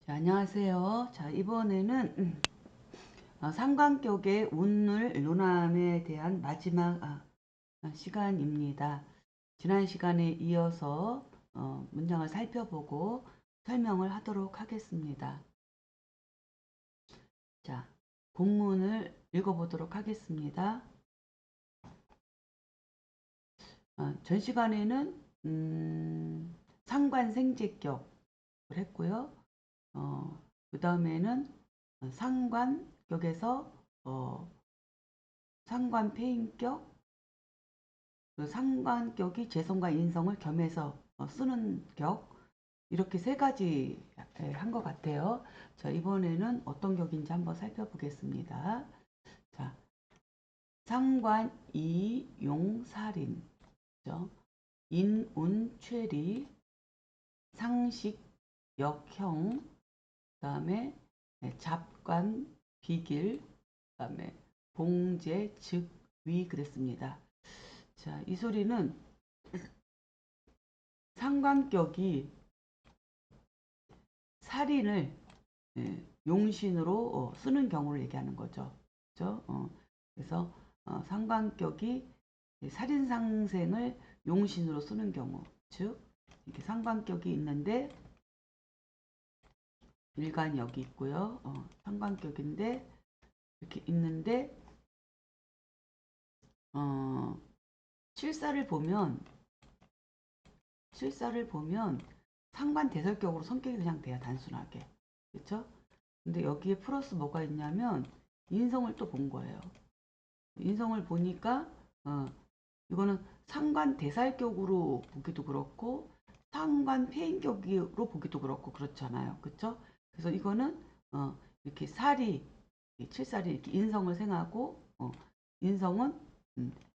자, 안녕하세요. 자, 이번에는 상관격의 운을 논함에 대한 마지막 시간입니다. 지난 시간에 이어서 문장을 살펴보고 설명을 하도록 하겠습니다. 자, 본문을 읽어보도록 하겠습니다. 전 시간에는 상관생제격을 했고요. 그 다음에는 상관격에서 상관폐인격, 그 상관격이 재성과 인성을 겸해서 쓰는 격, 이렇게 세 가지 한 것 같아요. 자, 이번에는 어떤 격인지 한번 살펴보겠습니다. 자, 상관, 이용, 살인, 인운, 최리, 상식, 역형, 그 다음에 잡관, 비길, 그 다음에 봉제, 즉, 위 그랬습니다. 자, 이 소리는 상관격이 살인을 용신으로 쓰는 경우를 얘기하는 거죠. 그죠? 그래서 상관격이 살인상생을 용신으로 쓰는 경우, 즉 이렇게 상관격이 있는데 일간이 여기 있고요. 상관격인데 이렇게 있는데 칠사를 보면 상관대설격으로 성격이 그냥 돼요. 단순하게. 그렇죠? 근데 여기에 플러스 뭐가 있냐면 인성을 또 본 거예요. 인성을 보니까 이거는 상관대살격으로 보기도 그렇고 상관폐인격으로 보기도 그렇고 그렇잖아요. 그렇죠? 그래서 이거는 이렇게 살이 칠살이 이렇게 인성을 생하고 인성은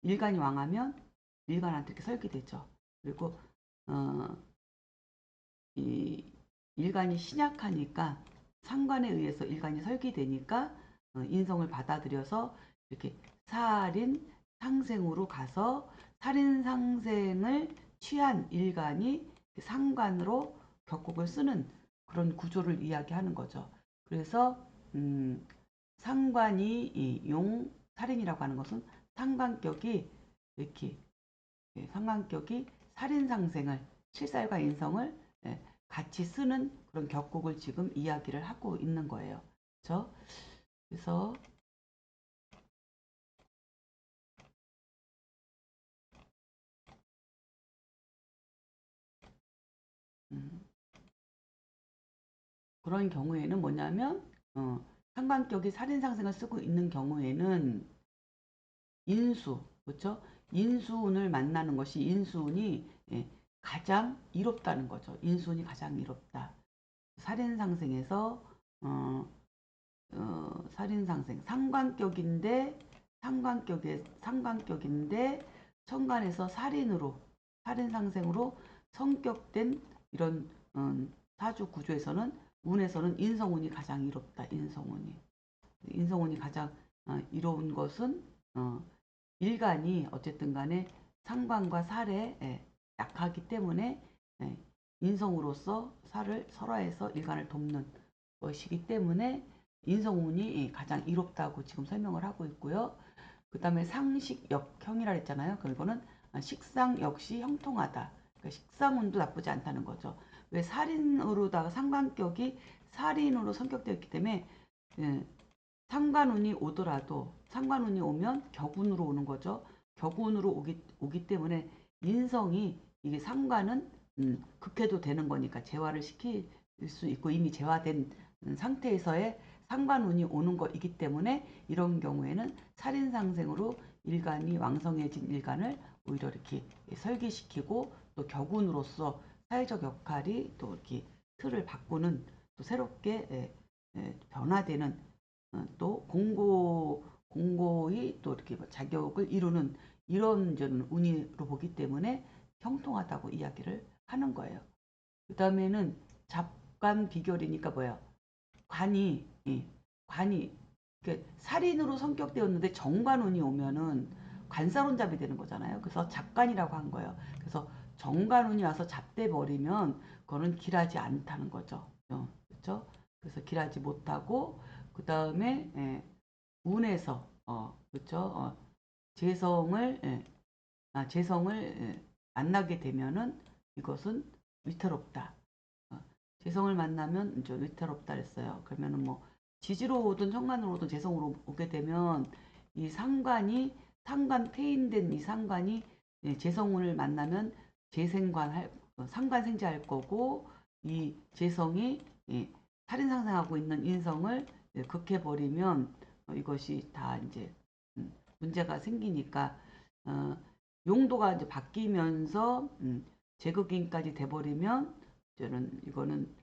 일간이 왕하면 일간한테 이렇게 설계되죠. 그리고 이 일간이 신약하니까 상관에 의해서 일간이 설계되니까 인성을 받아들여서 이렇게 살인 상생으로 가서 살인 상생을 취한 일간이 상관으로 격곡을 쓰는 그런 구조를 이야기하는 거죠. 그래서 상관이 용 살인이라고 하는 것은 상관격이 이렇게 상관격이 살인 상생을 칠살과 인성을 같이 쓰는 그런 격곡을 지금 이야기를 하고 있는 거예요. 그렇죠? 그래서 그런 경우에는 뭐냐면 상관격이 살인상생을 쓰고 있는 경우에는 인수, 그렇죠? 인수운을 만나는 것이 인수운이 가장 이롭다는 거죠. 인수운이 가장 이롭다. 살인상생에서 살인상생 상관격인데 천간에서 살인상생으로 성격된 이런 사주 구조에서는 운에서는 인성운이 가장 이롭다. 인성운이 가장 이로운 것은 일간이 어쨌든 간에 상관과 살에 약하기 때문에 인성으로서 살을 설화해서 일간을 돕는 것이기 때문에 인성운이 가장 이롭다고 지금 설명을 하고 있고요. 그 다음에 상식역형이라 했잖아요. 그리고는 식상 역시 형통하다. 그러니까 식상운도 나쁘지 않다는 거죠. 왜 살인으로다가 상관격이 살인으로 성격되어 있기 때문에 상관운이 오더라도 상관운이 오면 격운으로 오는 거죠. 격운으로 오기 때문에 인성이 이게 상관은 극해도 되는 거니까 재화를 시킬 수 있고 이미 재화된 상태에서의 상관운이 오는 것이기 때문에 이런 경우에는 살인상생으로 일간이 왕성해진 일간을 오히려 이렇게 설계시키고 또 격운으로서 사회적 역할이 또 이렇게 틀을 바꾸는 또 새롭게 변화되는 또 공고히 또 이렇게 자격을 이루는 이런 운이로 보기 때문에 형통하다고 이야기를 하는 거예요. 그 다음에는 잡관 비결이니까 뭐예요? 관이 살인으로 성격되었는데 정관운이 오면은 관사론잡이 되는 거잖아요. 그래서 잡관이라고 한 거예요. 그래서 정관운이 와서 잡돼 버리면 그거는 길하지 않다는 거죠. 그렇죠? 그래서 길하지 못하고 그 다음에 운에서 그렇죠. 재성을 재성을 만나게 되면은 이것은 위태롭다. 재성을 만나면 이제 위태롭다 했어요. 그러면은 뭐 지지로 오든 천간으로 오든 재성으로 오게 되면 이 상관 폐인된 이 상관이 재성운을 만나면 상관생제할 거고 이 재성이 살인상생하고 있는 인성을 극해버리면 이것이 다 이제 문제가 생기니까 어, 용도가 이제 바뀌면서 제극인까지 돼버리면 저는 이거는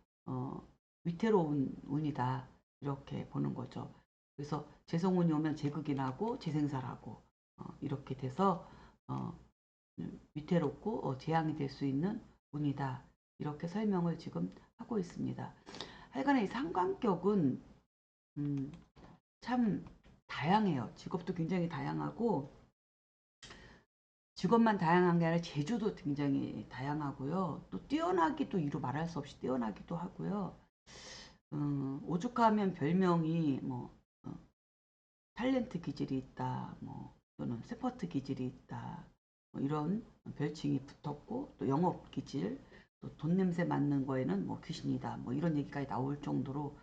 위태로운 운이다 이렇게 보는 거죠. 그래서 재성운이 오면 제극인하고 재생살하고 이렇게 돼서 어, 위태롭고 재앙이 될 수 있는 운이다 이렇게 설명을 지금 하고 있습니다. 하여간에 이 상관격은 음, 참 다양해요. 직업도 굉장히 다양하고 직업만 다양한 게 아니라 재주도 굉장히 다양하고요. 또 뛰어나기도 이루 말할 수 없이 뛰어나기도 하고요. 오죽하면 별명이 뭐 탤런트 기질이 있다, 뭐 또는 세퍼트 기질이 있다, 뭐 이런 별칭이 붙었고 또 영업 기질, 또 돈 냄새 맡는 거에는 뭐 귀신이다, 뭐 이런 얘기까지 나올 정도로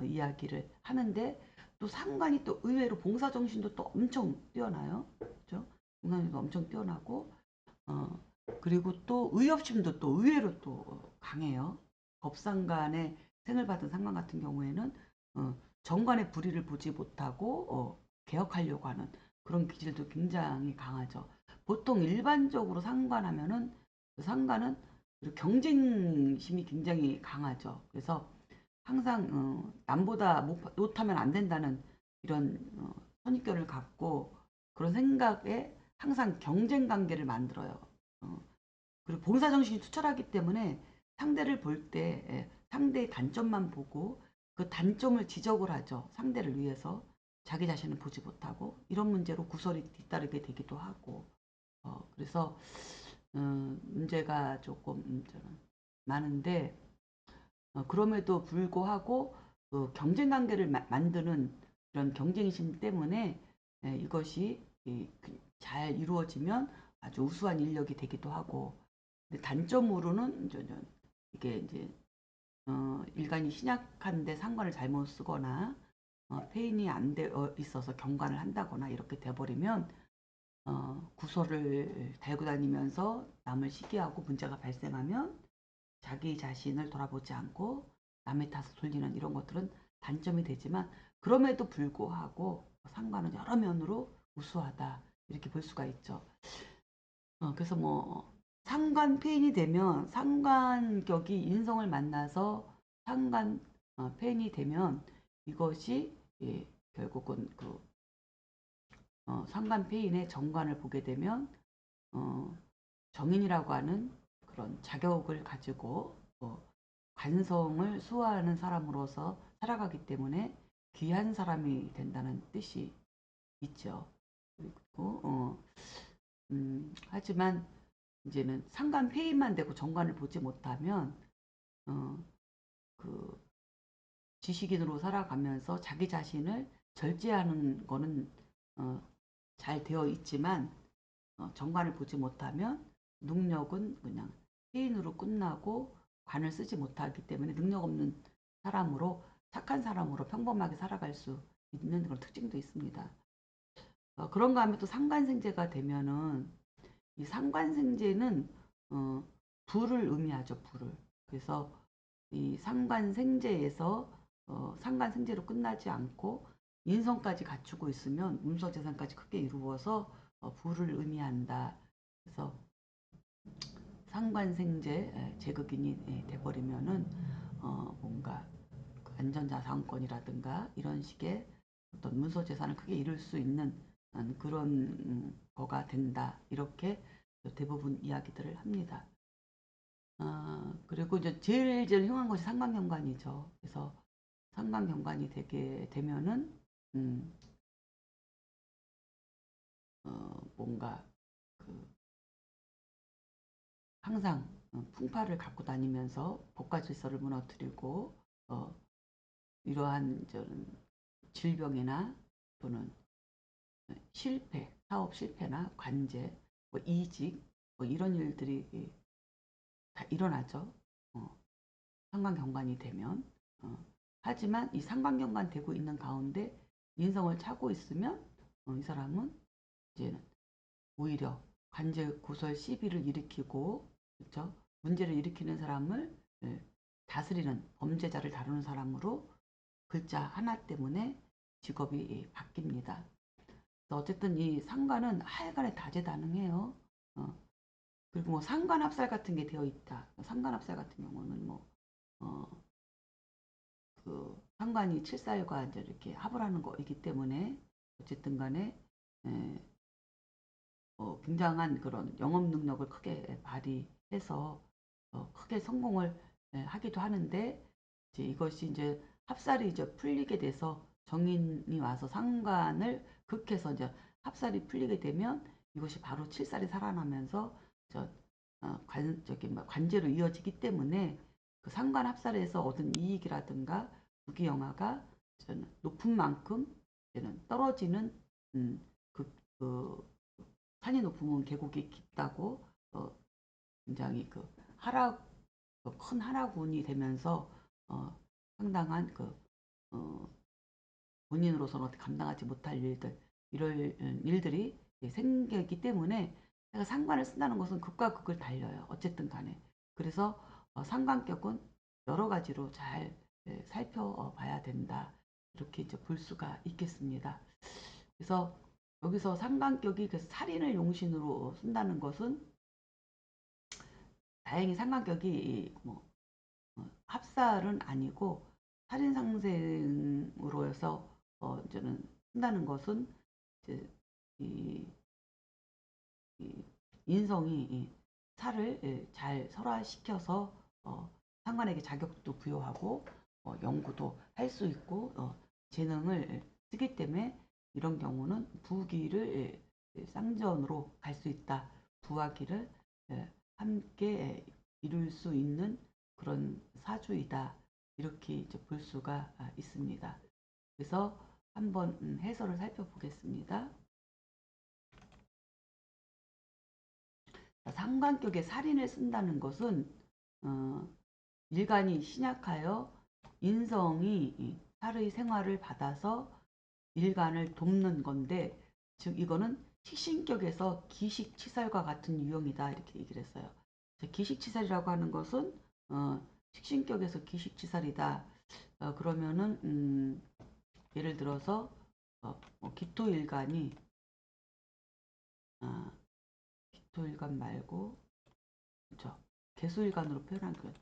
이야기를 하는데 또 상관이 또 의외로 봉사 정신도 또 엄청 뛰어나요, 그렇죠? 봉사정신도 엄청 뛰어나고 어, 그리고 또 의협심도 또 의외로 또 강해요. 법상관의 생을 받은 상관 같은 경우에는 정관의 불의를 보지 못하고 개혁하려고 하는 그런 기질도 굉장히 강하죠. 보통 일반적으로 상관하면은 그 상관은 경쟁심이 굉장히 강하죠. 그래서 항상 남보다 못하면 안 된다는 이런 선입견을 갖고 그런 생각에 항상 경쟁 관계를 만들어요. 어, 그리고 봉사정신이 투철하기 때문에 상대를 볼 때 상대의 단점만 보고 그 단점을 지적을 하죠. 상대를 위해서 자기 자신을 보지 못하고 이런 문제로 구설이 뒤따르게 되기도 하고 그래서 문제가 조금 저는 많은데 그럼에도 불구하고 그 경쟁 관계를 만드는 이런 경쟁심 때문에 이것이 잘 이루어지면 아주 우수한 인력이 되기도 하고 근데 단점으로는 이게 이제 일간이 신약한데 상관을 잘못 쓰거나 페인이 안 되어 있어서 경관을 한다거나 이렇게 돼버리면 구설을 달고 다니면서 남을 시기하고 문제가 발생하면 자기 자신을 돌아보지 않고 남의 탓을 돌리는 이런 것들은 단점이 되지만 그럼에도 불구하고 상관은 여러 면으로 우수하다 이렇게 볼 수가 있죠. 그래서 뭐 상관 폐인이 되면 상관격이 인성을 만나서 상관 폐인이 되면 이것이 결국은 그 상관 폐인의 정관을 보게 되면 어, 정인이라고 하는 그런 자격을 가지고 관성을 수호하는 사람으로서 살아가기 때문에 귀한 사람이 된다는 뜻이 있죠. 그리고 하지만 이제는 상관 폐인만 되고 정관을 보지 못하면 어, 그 지식인으로 살아가면서 자기 자신을 절제하는 거는 잘 되어 있지만 정관을 보지 못하면 능력은 그냥 폐인으로 끝나고 관을 쓰지 못하기 때문에 능력 없는 사람으로 착한 사람으로 평범하게 살아갈 수 있는 그런 특징도 있습니다. 그런가 하면 또 상관생제가 되면은 이 상관생제는 어, 불을 의미하죠. 불을. 그래서 이 상관생제에서 상관생제로 끝나지 않고 인성까지 갖추고 있으면 문서재산까지 크게 이루어서 부를 의미한다. 그래서 상관생제 제극인이 돼버리면은 뭔가 그 안전자산권이라든가 이런 식의 어떤 문서재산을 크게 이룰 수 있는 그런 거가 된다. 이렇게 대부분 이야기들을 합니다. 그리고 이제 제일 흉한 것이 상관경관이죠. 그래서 상관경관이 되게 되면은 음, 뭔가 그 항상 풍파를 갖고 다니면서 법과 질서를 무너뜨리고 이러한 저는 질병이나 또는 실패, 사업 실패나 관제, 뭐 이직, 뭐 이런 일들이 다 일어나죠. 상관경관이 되면. 하지만 이 상관경관 되고 있는 가운데 인성을 차고 있으면 이 사람은 이제 오히려 관제 고설 시비를 일으키고, 그렇죠? 문제를 일으키는 사람을 다스리는 범죄자를 다루는 사람으로 글자 하나 때문에 직업이 바뀝니다. 어쨌든 이 상관은 하여간에 다재다능해요. 그리고 뭐 상관합살 같은 게 되어 있다. 상관합살 같은 경우는 뭐 그 상관이 칠살과 이제 이렇게 합을 하는 거이기 때문에 어쨌든 간에 굉장한 그런 영업 능력을 크게 발휘해서 크게 성공을 하기도 하는데, 이제 이것이 이제 합살이 이제 풀리게 돼서 정인이 와서 상관을 극해서 이제 합살이 풀리게 되면 이것이 바로 칠살이 살아나면서 저기 뭐 관제로 이어지기 때문에 그 상관 합살에서 얻은 이익이라든가 부귀영화가 높은 만큼 떨어지는 그 산이 높으면 계곡이 깊다고 굉장히 그 하락 큰 하락운이 되면서 상당한 본인으로서는 감당하지 못할 일들 이럴 일들이 생기기 때문에 제가 상관을 쓴다는 것은 극과 극을 달려요. 어쨌든 간에. 그래서 상관격은 여러 가지로 잘 살펴봐야 된다. 이렇게 이제 볼 수가 있겠습니다. 그래서 여기서 상관격이 그래서 살인을 용신으로 쓴다는 것은 다행히 상관격이 뭐 합살은 아니고 살인상생으로 해서 이제는 쓴다는 것은 이제 이, 이 인성이 살을 잘 설화시켜서 상관에게 자격도 부여하고 연구도 할 수 있고 재능을 쓰기 때문에 이런 경우는 부귀를 쌍전으로 갈 수 있다. 부와 귀를 함께 이룰 수 있는 그런 사주이다. 이렇게 이제 볼 수가 있습니다. 그래서 한번 해설을 살펴보겠습니다. 상관격에 살인을 쓴다는 것은 일간이 신약하여 인성이 살의 생활을 받아서 일간을 돕는 건데, 즉 이거는 식신격에서 기식치살과 같은 유형이다 이렇게 얘기를 했어요. 기식치살이라고 하는 것은 식신격에서 기식치살이다. 그러면은 예를 들어서 뭐 기토일간이 기토일간 말고 그렇죠. 개수일간으로 표현한 거예요.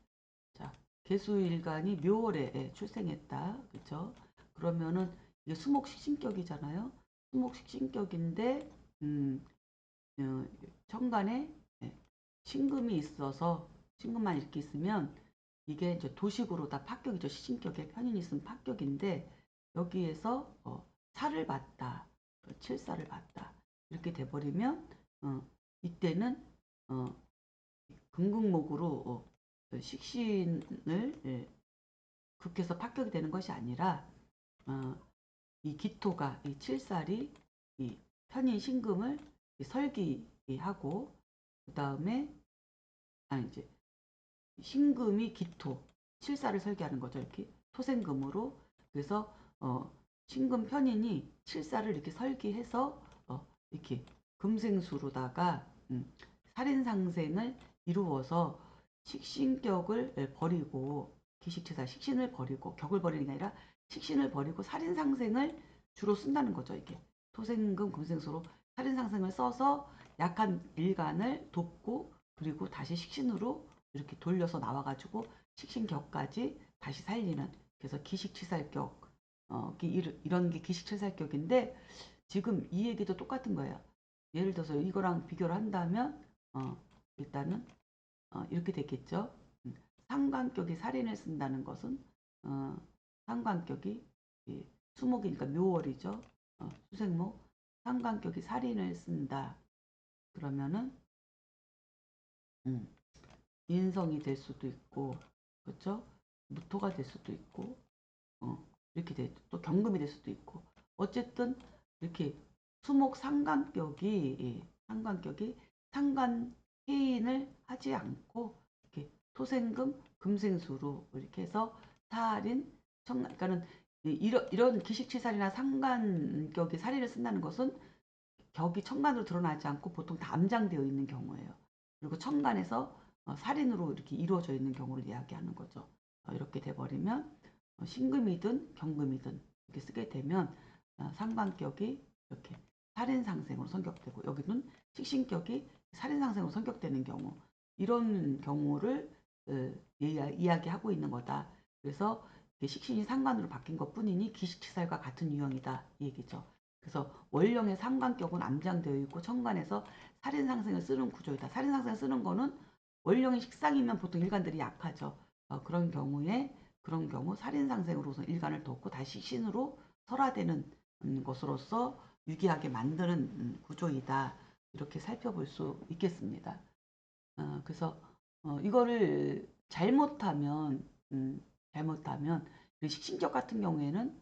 자, 개수일간이 묘월에 출생했다. 그렇죠? 그러면은 이게 수목식신격이잖아요. 수목식신격인데 천간에 신금이 있어서 신금만 이렇게 있으면 이게 이제 도식으로 다 파격이죠. 신격에 편인이 있으면 파격인데 여기에서 살을 받다, 칠살을 받다 이렇게 돼버리면 이때는 금극목으로 식신을 극해서 파격이 되는 것이 아니라 이 기토가 이 칠살이 이 편인 신금을 설기하고 그 다음에 이제 신금이 기토 칠살을 설계하는 거죠. 이렇게 토생금으로. 그래서 신금 편인이 칠살을 이렇게 설계해서 이렇게 금생수로다가 살인상생을 이루어서 식신격을 버리고 기식치살 식신을 버리고 격을 버리는 게 아니라 식신을 버리고 살인상생을 주로 쓴다는 거죠. 이게 토생금 금생수로 살인상생을 써서 약한 일간을 돕고 그리고 다시 식신으로 이렇게 돌려서 나와가지고 식신격까지 다시 살리는, 그래서 기식치살격 이런 게 기식치살격인데 지금 이 얘기도 똑같은 거예요. 예를 들어서 이거랑 비교를 한다면 일단은 이렇게 되겠죠. 상관격이 살인을 쓴다는 것은 상관격이 수목이니까 묘월이죠. 수생목 상관격이 살인을 쓴다. 그러면은 인성이 될 수도 있고, 그렇죠? 무토가 될 수도 있고, 이렇게 돼. 또 경금이 될 수도 있고. 어쨌든 이렇게 수목 상관격이 상관격이 상관 해인을 하지 않고 이렇게 토생금 금생수로 이렇게 해서 살인 청간 그러니까는 이런 기식치살이나 상관격이 살인을 쓴다는 것은 격이 천간으로 드러나지 않고 보통 다 암장되어 있는 경우예요. 그리고 천간에서 살인으로 이렇게 이루어져 있는 경우를 이야기하는 거죠. 이렇게 돼버리면 신금이든 경금이든 이렇게 쓰게 되면 상관격이 이렇게 살인상생으로 선격되고 여기는 식신격이 살인상생으로 선격되는 경우 이런 경우를 이야기하고 있는 거다. 그래서 식신이 상관으로 바뀐 것 뿐이니 기식치살과 같은 유형이다 이 얘기죠. 그래서 원령의 상관격은 암장되어 있고 천간에서 살인상생을 쓰는 구조이다. 살인상생을 쓰는 거는 원령이 식상이면 보통 일간들이 약하죠. 그런 경우 살인상생으로서 일간을 덮고 다시 신으로 설화되는 것으로서 유기하게 만드는 구조이다. 이렇게 살펴볼 수 있겠습니다. 그래서 이거를 잘못하면 식신격 같은 경우에는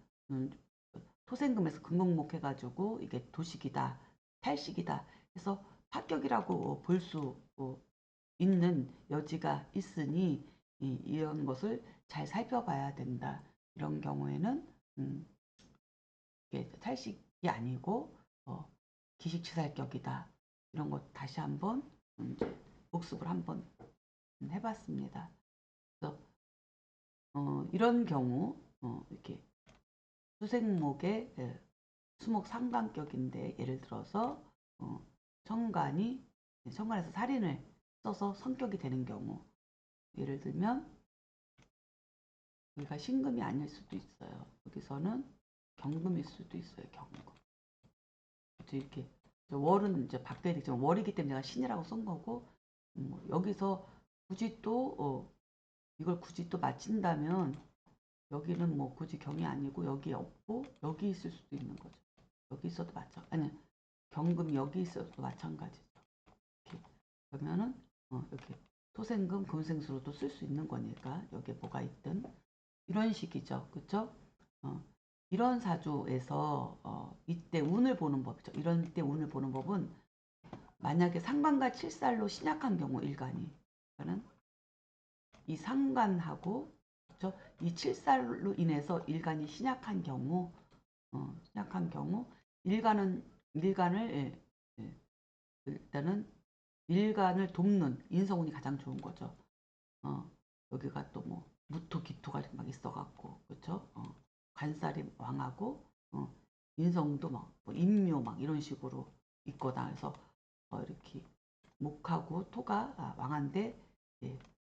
토생금에서 금목목 해가지고 이게 도식이다, 탈식이다 해서 합격이라고 볼 수 있는 여지가 있으니 이런 것을 잘 살펴봐야 된다. 이런 경우에는 이게 탈식이 아니고 기식치살격이다. 이런 것 다시 한번 이제 복습을 한번 해봤습니다. 그래서 이런 경우 이렇게 수생목의 수목 상관격인데 예를 들어서 천간에서 살인을 써서 성격이 되는 경우 예를 들면 여기가 신금이 아닐 수도 있어요. 여기서는 경금일 수도 있어요. 경금. 이렇게 월은 이제 바뀌어야 되지만 월이기 때문에 제가 신이라고 쓴 거고 여기서 굳이 또 이걸 굳이 또 맞춘다면 여기는 뭐 굳이 경이 아니고 여기 없고 여기 있을 수도 있는 거죠. 여기 있어도 아니 경금 여기 있어도 마찬가지죠. 이렇게 그러면은 이렇게 토생금 금생수로도 쓸 수 있는 거니까 여기에 뭐가 있든 이런 식이죠. 그렇죠? 이런 사주에서 이때 운을 보는 법이죠. 이런 때 운을 보는 법은 만약에 상관과 칠살로 신약한 경우 일간이 그러니까는 이 상관하고 그렇죠? 이 칠살로 인해서 일간이 신약한 경우 일간을 일단은 일간을 돕는 인성운이 가장 좋은 거죠. 여기가 또 뭐 무토 기토가 막 있어갖고 그렇죠? 관살이 왕하고 인성도 막뭐 인묘 막 이런 식으로 있거나 해서 이렇게 목하고 토가 왕한데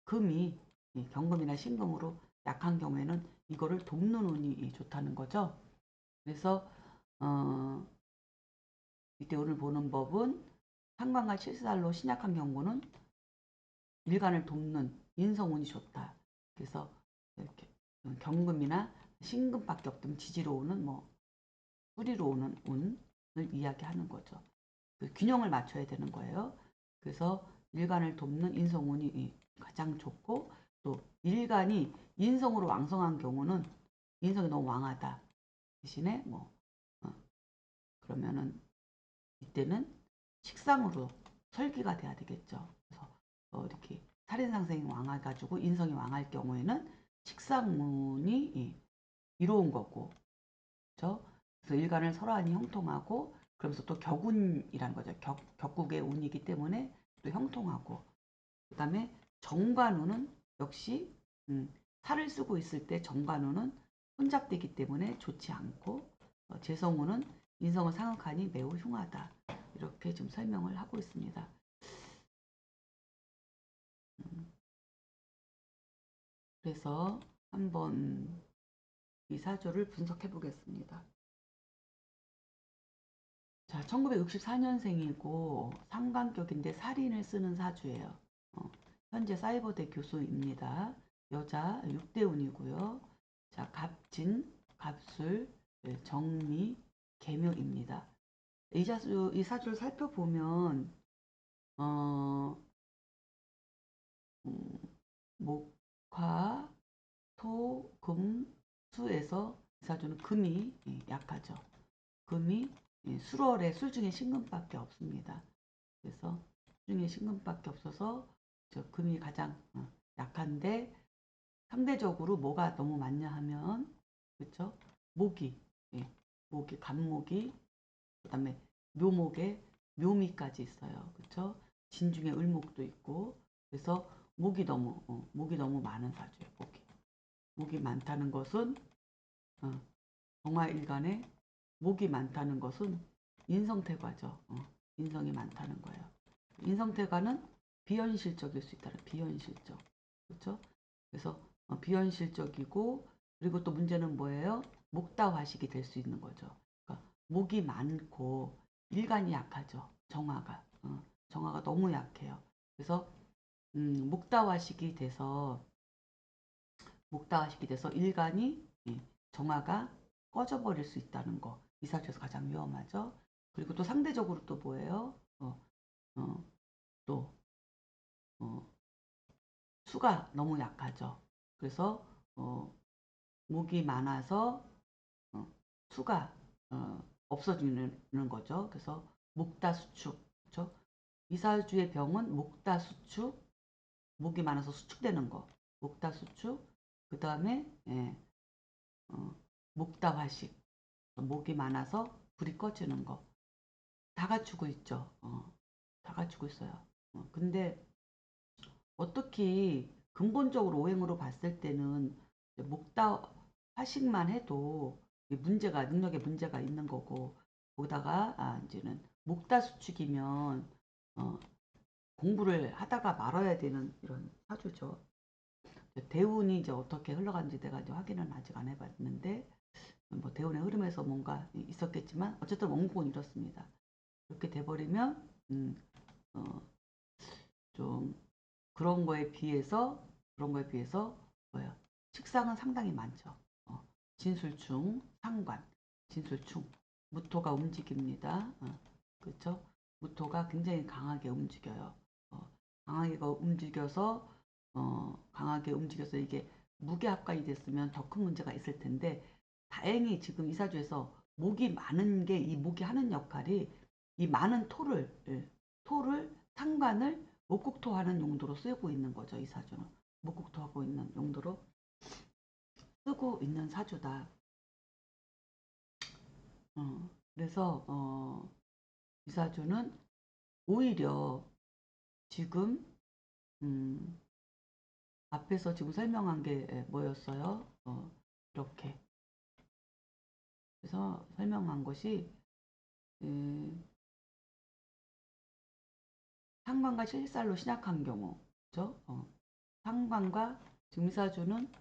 금이 경금이나 신금으로 약한 경우에는 이거를 돕는 운이 좋다는 거죠. 그래서 이때 오늘 보는 법은 상관과 칠살로 신약한 경우는 일간을 돕는 인성운이 좋다. 그래서 이렇게 경금이나 신금밖에 없던 지지로 오는 뭐 뿌리로 오는 운을 이야기하는 거죠. 그 균형을 맞춰야 되는 거예요. 그래서 일간을 돕는 인성운이 가장 좋고 또 일간이 인성으로 왕성한 경우는 인성이 너무 왕하다. 대신에 뭐 그러면은 이때는 식상으로 설기가 돼야 되겠죠. 그래서 이렇게 살인상생이 왕해가지고 인성이 왕할 경우에는 식상운이 이로운 거고, 그렇죠? 그래서 일간을 설하니 형통하고, 그러면서 또 격운이라는 거죠. 격국의 운이기 때문에 또 형통하고, 그 다음에 정관운은 역시 살을 쓰고 있을 때 정관운은 혼잡되기 때문에 좋지 않고, 재성운은 인성을 상응하니 매우 흉하다. 이렇게 좀 설명을 하고 있습니다. 그래서 한번 이 사주를 분석해 보겠습니다. 자, 1964년생이고 상관격인데 살인을 쓰는 사주예요. 현재 사이버대 교수입니다. 여자 6대운이고요. 자, 갑진, 갑술, 정미, 계묘입니다. 이 사주를 살펴보면 목화, 토, 금, 수에서 이사주는 금이 약하죠. 금이 술월에 술 중에 신금밖에 없습니다. 그래서 술 중에 신금밖에 없어서 금이 가장 약한데 상대적으로 뭐가 너무 많냐 하면 그렇죠? 모기, 모기, 간모기, 그다음에 묘목에 묘미까지 있어요. 그렇죠? 진중에 을목도 있고 그래서 목이 너무 많은 사주예요. 목이 많다는 것은 정화일간에 목이 많다는 것은 인성태과죠. 인성이 많다는 거예요. 인성태과는 비현실적일 수 있다는 비현실적. 그렇죠? 그래서 비현실적이고 그리고 또 문제는 뭐예요? 목다화식이 될 수 있는 거죠. 그러니까 목이 많고 일간이 약하죠. 정화가 너무 약해요. 그래서 목다화식이 돼서 일간이 정화가 꺼져버릴 수 있다는 거. 이사주에서 가장 위험하죠. 그리고 또 상대적으로 또 뭐예요? 또 수가 너무 약하죠. 그래서 목이 많아서 수가 없어지는 거죠. 그래서 목다수축. 그렇죠? 이사주의 병은 목다수축, 목이 많아서 수축되는 거. 목다수축. 그 다음에 목다화식. 목이 많아서 불이 꺼지는 거. 다 갖추고 있죠. 다 갖추고 있어요. 근데 어떻게 근본적으로 오행으로 봤을 때는 목다 화식만 해도 능력에 문제가 있는 거고 거기다가 이제는 목다 수축이면 공부를 하다가 말아야 되는 이런 사주죠. 대운이 이제 어떻게 흘러가는지 내가 이제 확인은 아직 안 해봤는데 뭐 대운의 흐름에서 뭔가 있었겠지만 어쨌든 원국은 이렇습니다. 이렇게 돼버리면 어, 좀 그런 거에 비해서 뭐야 식상은 상당히 많죠. 진술충, 상관, 진술충, 무토가 움직입니다. 그렇죠? 무토가 굉장히 강하게 움직여요. 강하게 움직여서 이게 무게합관이 됐으면 더 큰 문제가 있을 텐데 다행히 지금 이사주에서 목이 많은 게 이 목이 하는 역할이 이 많은 토를 상관을 목국토하는 용도로 쓰고 있는 거죠. 이사주는 목국토하고 있는 용도로 쓰고 있는 사주다. 그래서 이사주는 오히려 지금 음, 앞에서 지금 설명한 게 뭐였어요? 이렇게 그래서 설명한 것이 상관과 실살로 시작한 경우, 그죠? 상관과 지금 이사주는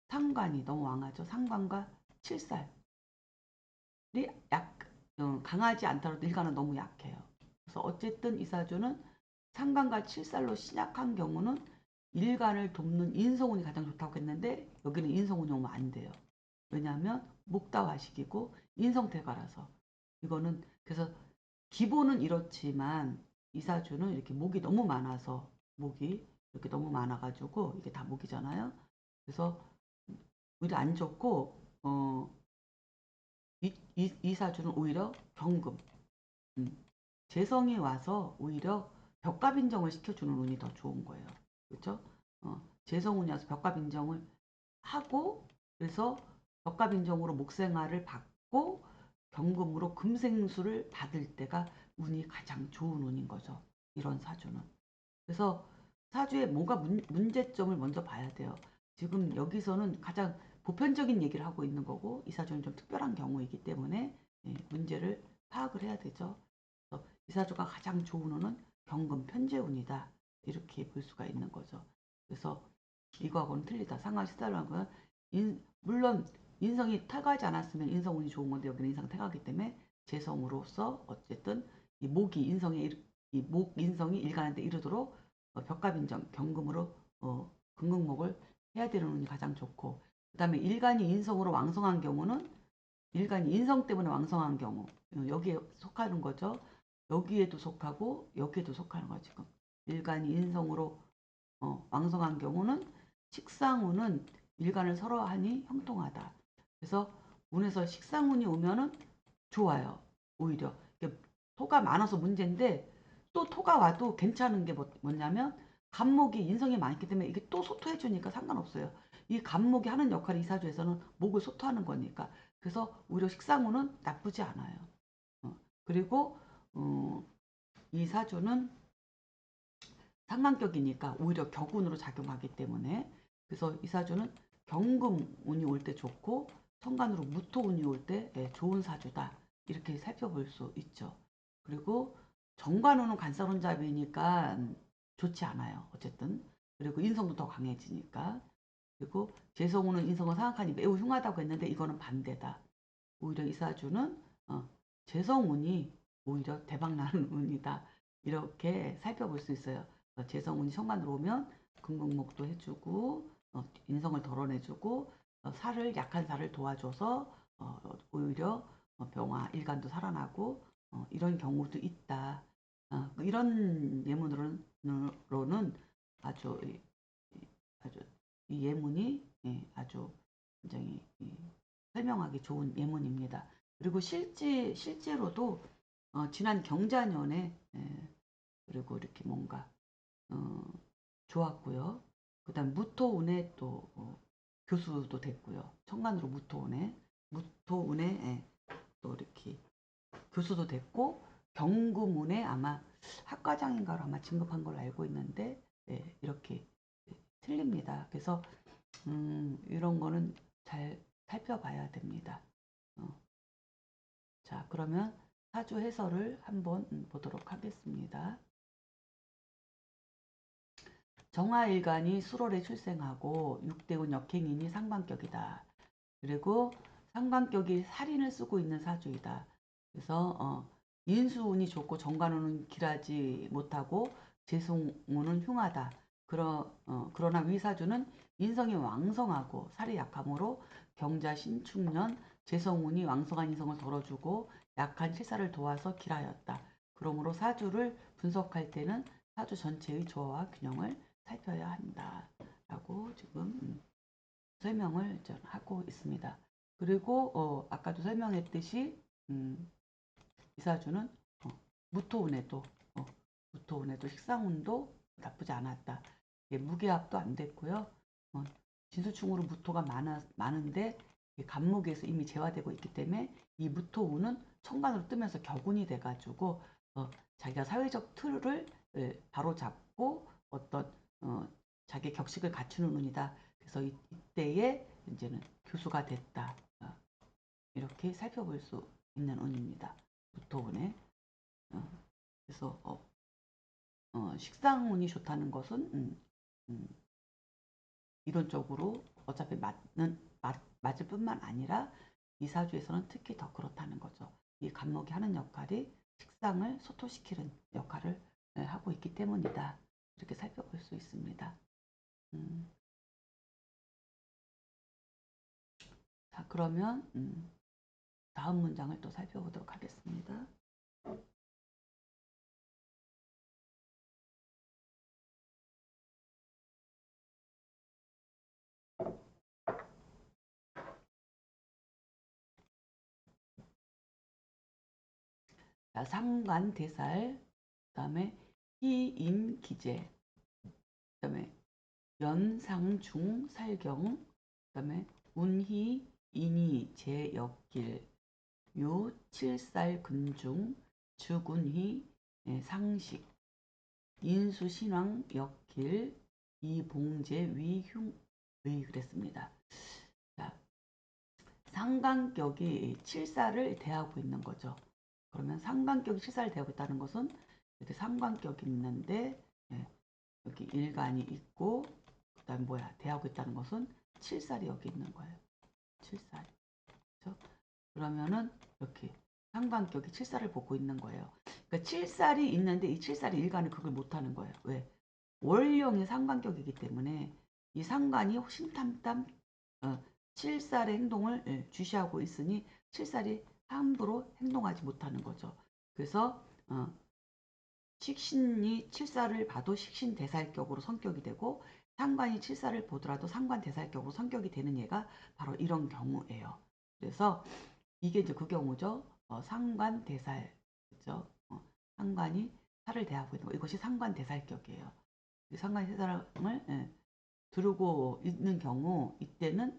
상관이 너무 왕하죠. 상관과 칠살이 강하지 않더라도 일간은 너무 약해요. 그래서 어쨌든 이사주는 상관과 칠살로 시작한 경우는 일간을 돕는 인성운이 가장 좋다고 했는데 여기는 인성운이 오면 안 돼요. 왜냐하면 목다화식이고 인성태가라서 이거는 그래서 기본은 이렇지만 이사주는 이렇게 목이 너무 많아서 목이 이렇게 너무 많아가지고 이게 다 목이잖아요. 그래서 오히려 안 좋고 이사주는 오히려 경금 재성이 와서 오히려 벽가빈정을 시켜주는 운이 더 좋은 거예요. 그렇죠? 재성운이 와서 벽가빈정을 하고 그래서 벽가빈정으로 목생활을 받고 경금으로 금생수를 받을 때가 운이 가장 좋은 운인 거죠. 이런 사주는. 그래서 사주에 뭐가 문제점을 먼저 봐야 돼요. 지금 여기서는 가장 보편적인 얘기를 하고 있는 거고 이 사주는 좀 특별한 경우이기 때문에 문제를 파악을 해야 되죠. 그래서 이 사주가 가장 좋은 운은 경금 편재운이다. 이렇게 볼 수가 있는 거죠. 그래서 이거하고는 틀리다. 상하 시달라는 건 물론 인성이 태가하지 않았으면 인성운이 좋은 건데 여기는 인성 태가하기 때문에 재성으로서 어쨌든 목 인성이 일간한테 이르도록 벽가빈정 경금으로 금극목을 해야 되는 운이 가장 좋고 그 다음에 일간이 인성으로 왕성한 경우는 일간이 인성 때문에 왕성한 경우 여기에 속하는 거죠. 여기에도 속하고 여기에도 속하는 거죠. 지금 일간이 인성으로 왕성한 경우는 식상운은 일간을 서로 하니 형통하다. 그래서 운에서 식상운이 오면은 좋아요. 오히려 토가 많아서 문제인데 또 토가 와도 괜찮은 게 뭐냐면 간목이 인성이 많기 때문에 이게 또 소토해 주니까 상관없어요. 이 간목이 하는 역할이 이사주에서는 목을 소토하는 거니까. 그래서 오히려 식상운은 나쁘지 않아요. 그리고 이 사주는 상관격이니까 오히려 격운으로 작용하기 때문에, 그래서 이 사주는 경금운이 올 때 좋고 천간으로 무토운이 올 때 좋은 사주다, 이렇게 살펴볼 수 있죠. 그리고 정관운은 간사론잡이니까 좋지 않아요. 어쨌든. 그리고 인성도 더 강해지니까. 그리고 재성운은 인성을 생각하니 매우 흉하다고 했는데 이거는 반대다. 오히려 이 사주는 재성운이 오히려 대박나는 운이다. 이렇게 살펴볼 수 있어요. 재성운이 천간으로 오면 금극목도 해주고 인성을 덜어내주고 약한 살을 도와줘서 오히려 병화 일간도 살아나고 이런 경우도 있다. 이런 예문으로는 아주 아주 이 예문이 아주 굉장히 설명하기 좋은 예문입니다. 그리고 실제로도 지난 경자년에 그리고 이렇게 뭔가 어, 좋았고요. 그다음 무토운에 또 교수도 됐고요. 천간으로 무토운에 또 이렇게 교수도 됐고 경금운에 아마 학과장인가로 아마 진급한 걸로 알고 있는데 이렇게 틀립니다. 그래서 이런 거는 잘 살펴봐야 됩니다. 자, 그러면 사주 해설을 한번 보도록 하겠습니다. 정화일간이 수월에 출생하고 육대운 역행인이 상관격이다. 그리고 상관격이 살인을 쓰고 있는 사주이다. 그래서 인수운이 좋고 정관운은 길하지 못하고 재성운은 흉하다. 그러나 위사주는 인성이 왕성하고 살이 약하므로 경자 신축년 재성운이 왕성한 인성을 덜어주고 약한 칠사를 도와서 길하였다. 그러므로 사주를 분석할 때는 사주 전체의 조화와 균형을 살펴야 한다. 라고 지금 설명을 하고 있습니다. 그리고 아까도 설명했듯이 이사주는 무토운에도 무토운에도 식상운도 나쁘지 않았다. 무게합도 안 됐고요. 진수충으로 무토가 많은데 간목에서 이미 재화되고 있기 때문에 이 무토운은 천간으로 뜨면서 격운이 돼가지고 자기가 사회적 틀을 바로 잡고 어떤 자기 격식을 갖추는 운이다. 그래서 이때에 이제는 교수가 됐다. 이렇게 살펴볼 수 있는 운입니다. 무토운에. 그래서 식상운이 좋다는 것은 이론적으로 어차피 맞을 뿐만 아니라 이 사주에서는 특히 더 그렇다는 거죠. 이 간목이 하는 역할이 식상을 소토시키는 역할을 하고 있기 때문이다. 이렇게 살펴볼 수 있습니다. 자, 그러면 다음 문장을 또 살펴보도록 하겠습니다. 자, 상관대살, 그 다음에 희인기재, 그 다음에 연상중살경, 그 다음에 운희, 인희, 제역길, 묘칠살근중, 주군희, 상식, 인수신왕, 역길, 이봉제, 위흉의 그랬습니다. 자, 상관격이 칠사를 대하고 있는 거죠. 그러면 상관격이 칠사를 대하고 있다는 것은 이렇게 상관격이 있는데 여기 일간이 있고 그다음 뭐야 대하고 있다는 것은 칠살이 여기 있는 거예요. 칠살. 그렇죠? 그러면은 이렇게 상관격이 칠살을 보고 있는 거예요. 그러니까 칠살이 있는데 이 칠살이 일간을 그걸 못하는 거예요. 왜? 월령이 상관격이기 때문에 이 상관이 호심탐탐 칠살의 행동을 주시하고 있으니 칠살이 함부로 행동하지 못하는 거죠. 그래서 식신이 칠살을 봐도 식신대살격으로 성격이 되고 상관이 칠살을 보더라도 상관대살격으로 성격이 되는 얘가 바로 이런 경우예요. 그래서 이게 이제 그 경우죠. 상관대살, 그죠? 상관이 살을 대하고 있는 거. 이것이 상관대살격이에요. 이 상관대살을 두르고 있는 경우, 이때는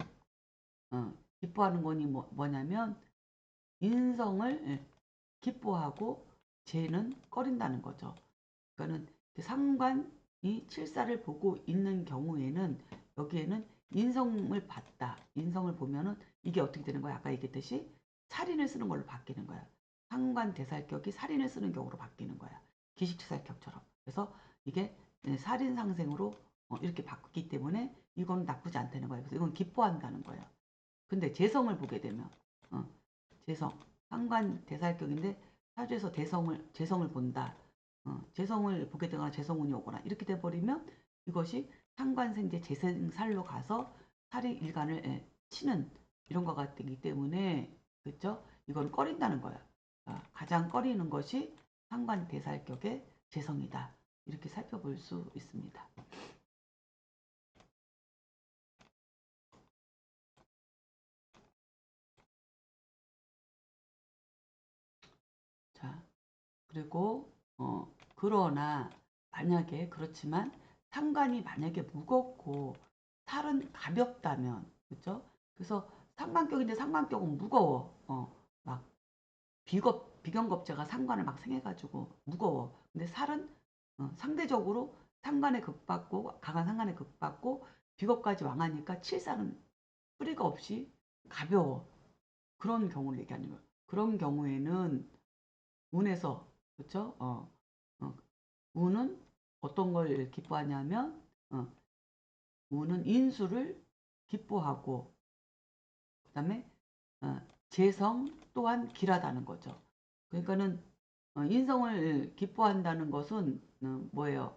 기뻐하는 거니 뭐냐면 인성을 기뻐하고 재는 꺼린다는 거죠. 그러니까는 그 상관이 칠사를 보고 있는 경우에는 여기에는 인성을 봤다. 인성을 보면은 이게 어떻게 되는 거야? 아까 얘기했듯이 살인을 쓰는 걸로 바뀌는 거야. 상관 대살격이 살인을 쓰는 격으로 바뀌는 거야. 기식치살격처럼. 그래서 이게 살인 상생으로 이렇게 바뀌기 때문에 이건 나쁘지 않다는 거예요. 그래서 이건 기뻐한다는 거예요. 근데 재성을 보게 되면 어, 재성 상관 대살격인데 사주에서 재성을 본다. 재성을 보게 되거나 재성운이 오거나 이렇게 돼 버리면 이것이 상관생재 재생살로 가서 살이 일간을 치는 이런 거가 되기 때문에 그죠? 이건 꺼린다는 거야. 가장 꺼리는 것이 상관 대살격의 재성이다. 이렇게 살펴볼 수 있습니다. 자, 그리고 그러나 만약에 그렇지만 상관이 만약에 무겁고 살은 가볍다면 그죠? 그래서 상관격인데 상관격은 무거워. 막 비경겁제가 상관을 막 생해가지고 무거워. 근데 살은 상대적으로 상관에 극받고 강한 상관에 극받고 비겁까지 왕하니까 칠살은 뿌리가 없이 가벼워. 그런 경우를 얘기하는 거예요. 그런 경우에는 운에서 그렇죠? 어, 운은 어떤 걸 기뻐하냐면 운은 인수를 기뻐하고 그다음에 재성 또한 길하다는 거죠. 그러니까는 인성을 기뻐한다는 것은 뭐예요?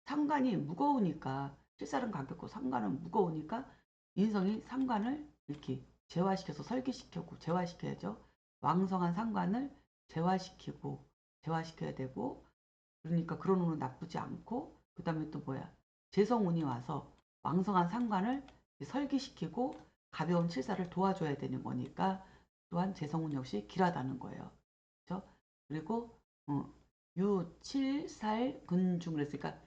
상관이 무거우니까 칠살은 가볍고 상관은 무거우니까 인성이 상관을 이렇게 재화시켜서 설계시키고 재화시켜야죠. 왕성한 상관을 재화시키고 재화시켜야 되고 그러니까 그런 운은 나쁘지 않고 그다음에 또 뭐야 재성운이 와서 왕성한 상관을 설계시키고 가벼운 칠살을 도와줘야 되는 거니까 또한 재성운 역시 길하다는 거예요. 그렇죠? 그리고 유칠살 근중 그랬으니까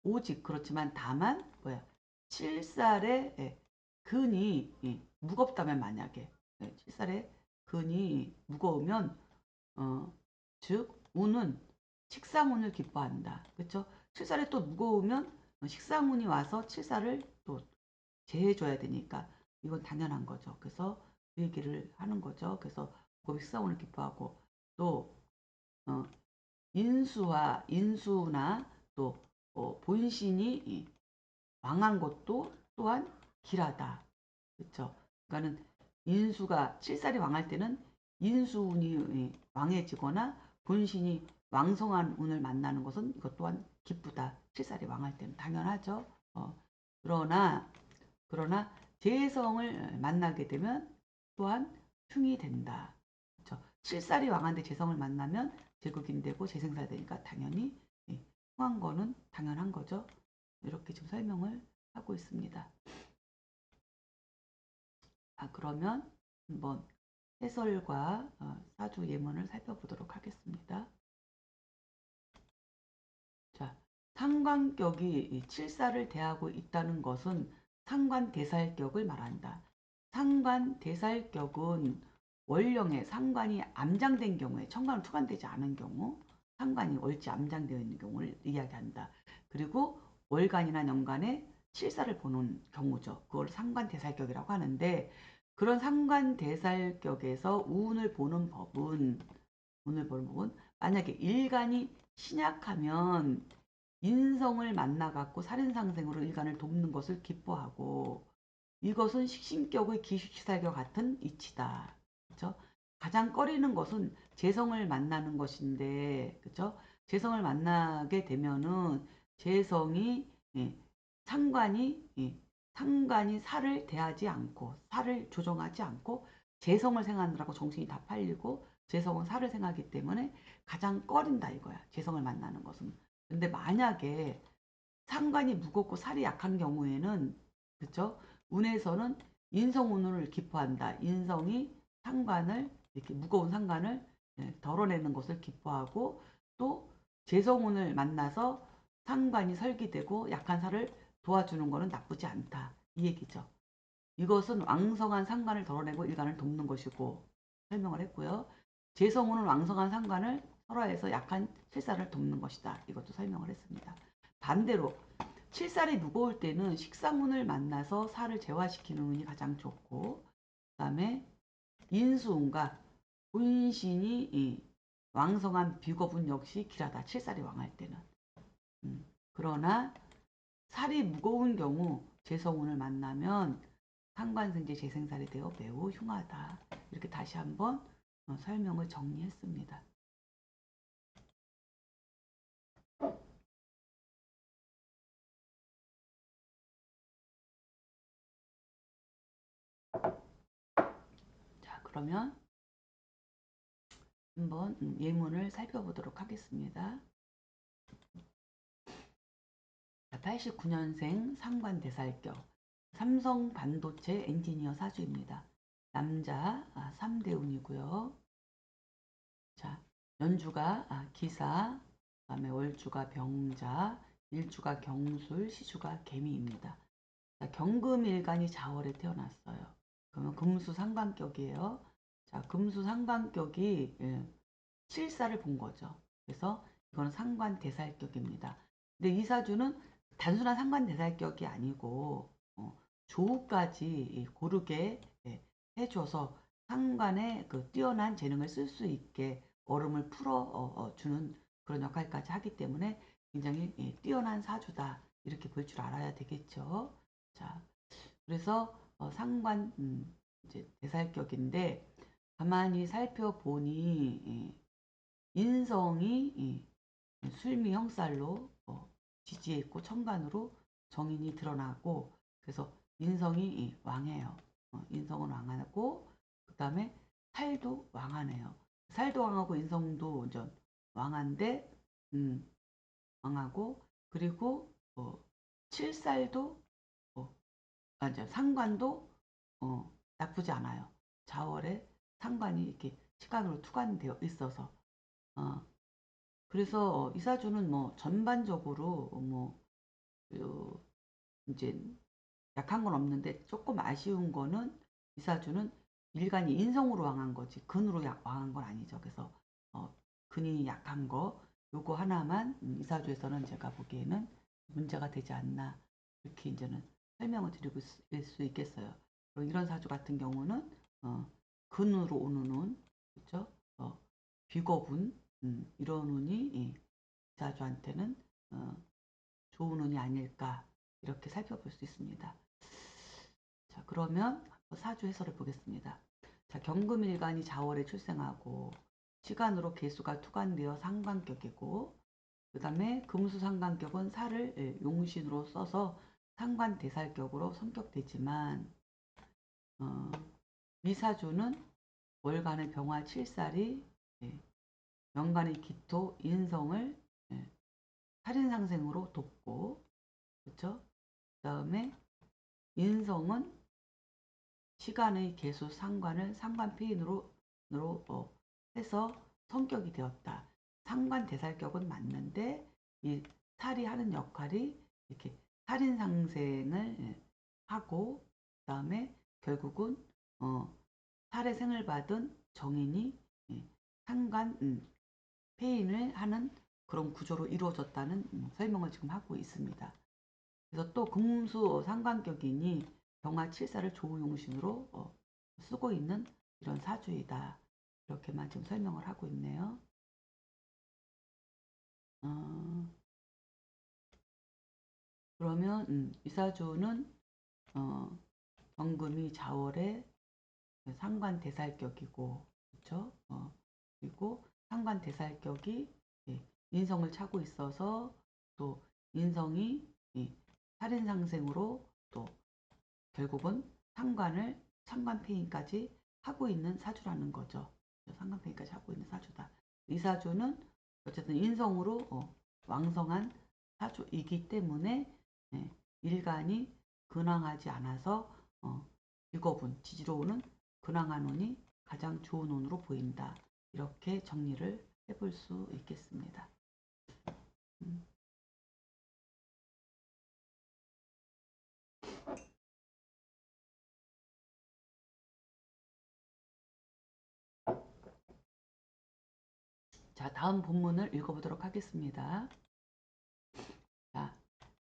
오직 그렇지만 다만 뭐야 칠살의 근이 무겁다면 만약에 칠살의 근이 무거우면 즉 운은 식상운을 기뻐한다. 그렇죠? 칠살이 또 무거우면 식상운이 와서 칠살을 또 제해줘야 되니까 이건 당연한 거죠. 그래서 그 얘기를 하는 거죠. 그래서 식상운을 기뻐하고 또 어, 인수나 또 본신이 망한 것도 또한 길하다. 그렇죠? 그러니까는 인수가 칠살이 왕할 때는 인수운이 왕해지거나 본신이 왕성한 운을 만나는 것은 이것 또한 기쁘다. 칠살이 왕할 때는 당연하죠. 그러나 재성을 만나게 되면 또한 흉이 된다. 그렇죠? 칠살이 왕한데 재성을 만나면 제국인 되고 재생살 되니까 당연히 흉한 거는 당연한 거죠. 이렇게 좀 설명을 하고 있습니다. 그러면 한번 해설과 사주 예문을 살펴보도록 하겠습니다. 자, 상관격이 칠사를 대하고 있다는 것은 상관대살격을 말한다. 상관대살격은 월령에 상관이 암장된 경우에 천간은 투관되지 않은 경우 상관이 월지 암장되어 있는 경우를 이야기한다. 그리고 월간이나 년간에 칠사를 보는 경우죠. 그걸 상관대살격이라고 하는데 그런 상관대살격에서 운을 보는 법은 만약에 일간이 신약하면 인성을 만나갖고 살인상생으로 일간을 돕는 것을 기뻐하고 이것은 식신격의 기식시살과 같은 이치다. 그렇죠? 가장 꺼리는 것은 재성을 만나는 것인데, 그렇죠? 재성을 만나게 되면은 재성이 상관이 상관이 살을 대하지 않고 살을 조정하지 않고 재성을 생각하느라고 정신이 다 팔리고 재성은 살을 생각하기 때문에 가장 꺼린다 이거야. 재성을 만나는 것은. 근데 만약에 상관이 무겁고 살이 약한 경우에는 그쵸? 운에서는 인성운을 기뻐한다. 인성이 상관을 이렇게 무거운 상관을 덜어내는 것을 기뻐하고 또 재성운을 만나서 상관이 설기되고 약한 살을 도와주는 것은 나쁘지 않다. 이 얘기죠. 이것은 왕성한 상관을 덜어내고 일간을 돕는 것이고 설명을 했고요. 재성운은 왕성한 상관을 설화해서 약한 칠살을 돕는 것이다. 이것도 설명을 했습니다. 반대로 칠살이 무거울 때는 식상운을 만나서 살을 재화시키는 운이 가장 좋고 그 다음에 인수운과 본신이 왕성한 비겁운 역시 길하다. 칠살이 왕할 때는. 그러나 살이 무거운 경우 재성운을 만나면 상관생재 재생살이 되어 매우 흉하다. 이렇게 다시 한번 설명을 정리했습니다. 자, 그러면 한번 예문을 살펴보도록 하겠습니다. 89년생 상관대살격 삼성 반도체 엔지니어 사주입니다. 남자 3대운이고요. 자, 연주가 기사, 그다음에 월주가 병자, 일주가 경술, 시주가 개미입니다. 자, 경금일간이 자월에 태어났어요. 그러면 금수 상관격이에요. 자, 금수 상관격이 칠사를 본 거죠. 그래서 이건 상관대살격입니다. 근데 이 사주는 단순한 상관대살격이 아니고 조우까지 고르게 해줘서 상관의 그 뛰어난 재능을 쓸 수 있게 얼음을 풀어 주는 그런 역할까지 하기 때문에 굉장히 뛰어난 사주다 이렇게 볼 줄 알아야 되겠죠. 자, 그래서 상관 이제 대살격인데 가만히 살펴보니 인성이 술미 형살로 지지해 있고 천간으로 정인이 드러나고 그래서 인성이 왕해요. 인성은 왕하고 그 다음에 살도 왕하네요. 살도 왕하고 인성도 이제 왕한데 왕하고 그리고 칠살도 맞아 상관도 나쁘지 않아요. 자월에 상관이 이렇게 시간으로 투관되어 있어서 그래서 이사주는 뭐 전반적으로 뭐 이제 약한 건 없는데 조금 아쉬운 거는 이사주는 일간이 인성으로 왕한 거지 근으로 왕한 건 아니죠. 그래서 근이 약한 거 요거 하나만 이사주에서는 제가 보기에는 문제가 되지 않나 이렇게 이제는 설명을 드리고 있을 수 있겠어요. 그리고 이런 사주 같은 경우는 근으로 오는 운 그렇죠? 비겁운 이런 운이 이사주한테는 좋은 운이 아닐까 이렇게 살펴볼 수 있습니다. 자, 그러면 사주 해설을 보겠습니다. 자, 경금일간이 자월에 출생하고 시간으로 개수가 투관되어 상관격이고 그 다음에 금수 상관격은 살을 용신으로 써서 상관대살격으로 성격되지만 미사주는 월간의 병화 7살이 연간의 기토 인성을 살인상생으로 돕고 그렇죠? 그 다음에 인성은 시간의 개수 상관을 상관피인으로 해서 성격이 되었다. 상관대살격은 맞는데 이 살이 하는 역할이 이렇게 살인상생을 하고 그 다음에 결국은 살의 생을 받은 정인이 상관 폐인을 하는 그런 구조로 이루어졌다는 설명을 지금 하고 있습니다. 그래서 또 금수 상관격이니 병화 칠사를 조우용신으로 쓰고 있는 이런 사주이다. 이렇게만 지금 설명을 하고 있네요. 그러면 이 사주는 경금이 자월에 상관대살격이고 그렇죠? 그리고 상관대살격이 인성을 차고 있어서 또 인성이 살인상생으로 또 결국은 상관폐인까지 하고 있는 사주라는 거죠. 상관폐인까지 하고 있는 사주다. 이 사주는 어쨌든 인성으로 왕성한 사주이기 때문에 일간이 근황하지 않아서 직업운, 지지로 오는 근황한 운이 가장 좋은 운으로 보인다. 이렇게 정리를 해볼 수 있겠습니다. 자, 다음 본문을 읽어보도록 하겠습니다. 자,